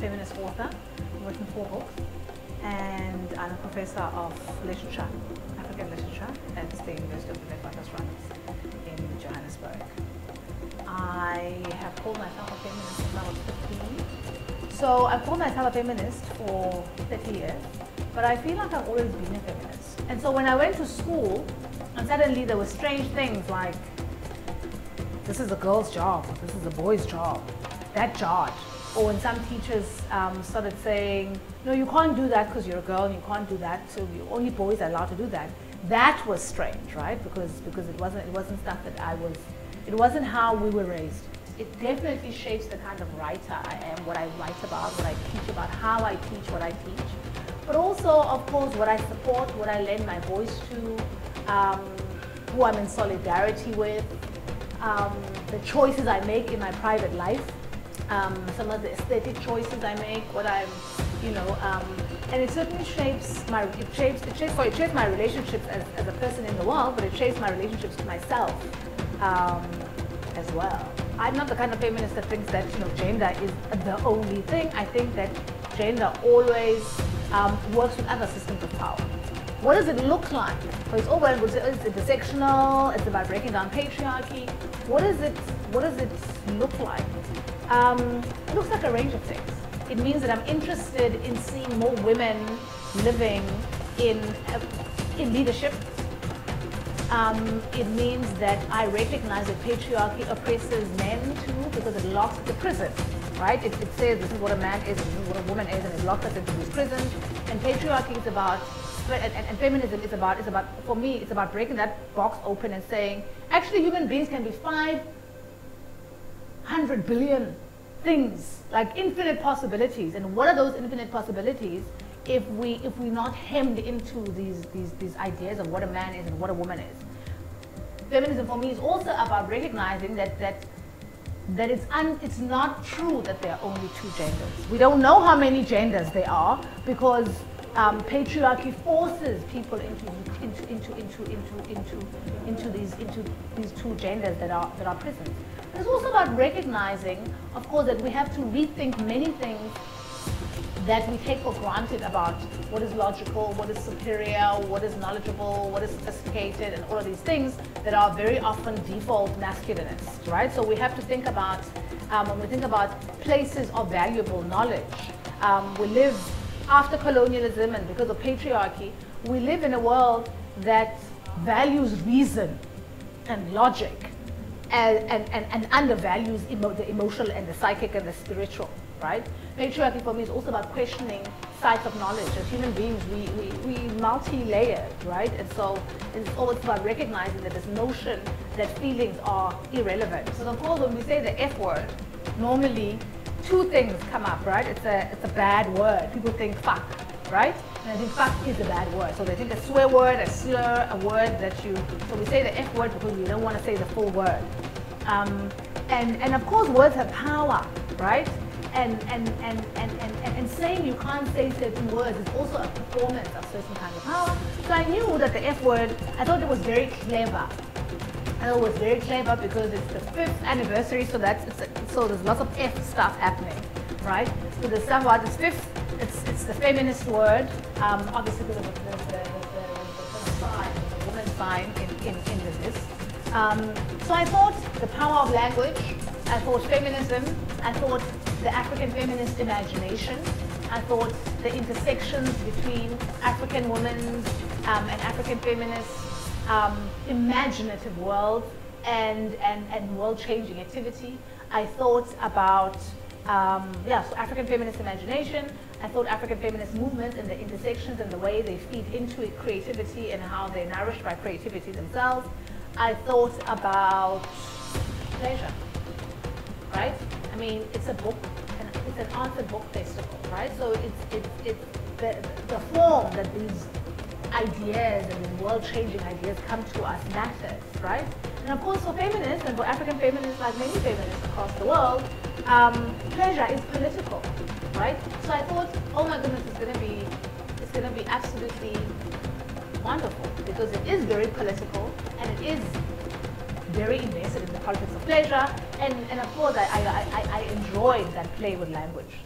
feminist author. I've written 4 books, and I'm a professor of literature, African literature, at the University of the Witwatersrand in Johannesburg. I have called myself a feminist since I was 15. So I've called myself a feminist for 30 years, but I feel like I've always been a feminist. And so when I went to school, and suddenly there were strange things like, this is a girl's job, this is a boy's job, that charge. Or when some teachers started saying, no, you can't do that because you're a girl, and you can't do that, so only boys are allowed to do that. That was strange, right? Because it wasn't stuff that it wasn't how we were raised. It definitely shapes the kind of writer I am, what I write about, what I teach about, how I teach what I teach. But also, of course, what I support, what I lend my voice to, who I'm in solidarity with, the choices I make in my private life, some of the aesthetic choices I make, what I'm, and it certainly shapes my, it shapes my relationships as a person in the world, but it shapes my relationships to myself as well. I'm not the kind of feminist that thinks that gender is the only thing. I think that gender always works with other systems of power. What does it look like? So it's all well and good. It's intersectional. It's about breaking down patriarchy. What does it look like? It looks like a range of things. It means that I'm interested in seeing more women living in leadership. It means that I recognize that patriarchy oppresses men too, because it locks us to prison, right? It says this is what a man is, and this is what a woman is, and it locks us into these prisons. And patriarchy is about, and feminism is about, for me, it's about breaking that box open and saying, actually human beings can be 500 billion things, like infinite possibilities. And what are those infinite possibilities if we're not hemmed into these ideas of what a man is and what a woman is? Feminism for me is also about recognizing that it's not true that there are only 2 genders. We don't know how many genders there are because patriarchy forces people into these 2 genders that are prisons. But it's also about recognizing, of course, that we have to rethink many things that we take for granted about what is logical, what is superior, what is knowledgeable, what is sophisticated, and all of these things that are very often default masculinist, right? So we have to think about, when we think about places of valuable knowledge, we live after colonialism, and because of patriarchy, we live in a world that values reason and logic and undervalues the emotional and the psychic and the spiritual, right? Patriarchy for me is also about questioning sites of knowledge. As human beings, we multi-layered, right? And so it's always about recognizing that this notion that feelings are irrelevant. So of course, when we say the F word, normally 2 things come up, right? It's a bad word. People think fuck, right? And I think fuck is a bad word. So they think a swear word, a slur, a word that so we say the F word because we don't want to say the full word. And of course, words have power, right? And saying you can't say certain words is also a performance of certain kind of power. So I knew that the F word, I thought it was very clever. I thought it was very clever because it's the 5th anniversary, so there's lots of F stuff happening, right? So the stuff about this 5th, it's the feminist word, obviously because of the sign, the woman's sign in this. So I thought the power of language, I thought feminism, I thought the African feminist imagination, I thought the intersections between African women's and African feminists imaginative world and world-changing activity. I thought about so African feminist imagination. I thought African feminist movements and the intersections and the way they feed into creativity and how they're nourished by creativity themselves. I thought about pleasure, right? I mean, it's a book, and it's an art and book festival, right? So it's the form that these ideas and these world-changing ideas come to us matters, right? And of course, for feminists and for African feminists, like many feminists across the world, pleasure is political, right? So I thought, oh my goodness, it's going to be absolutely wonderful because it is very political and it is very invested in the politics of pleasure. And of course, I enjoyed that play with language.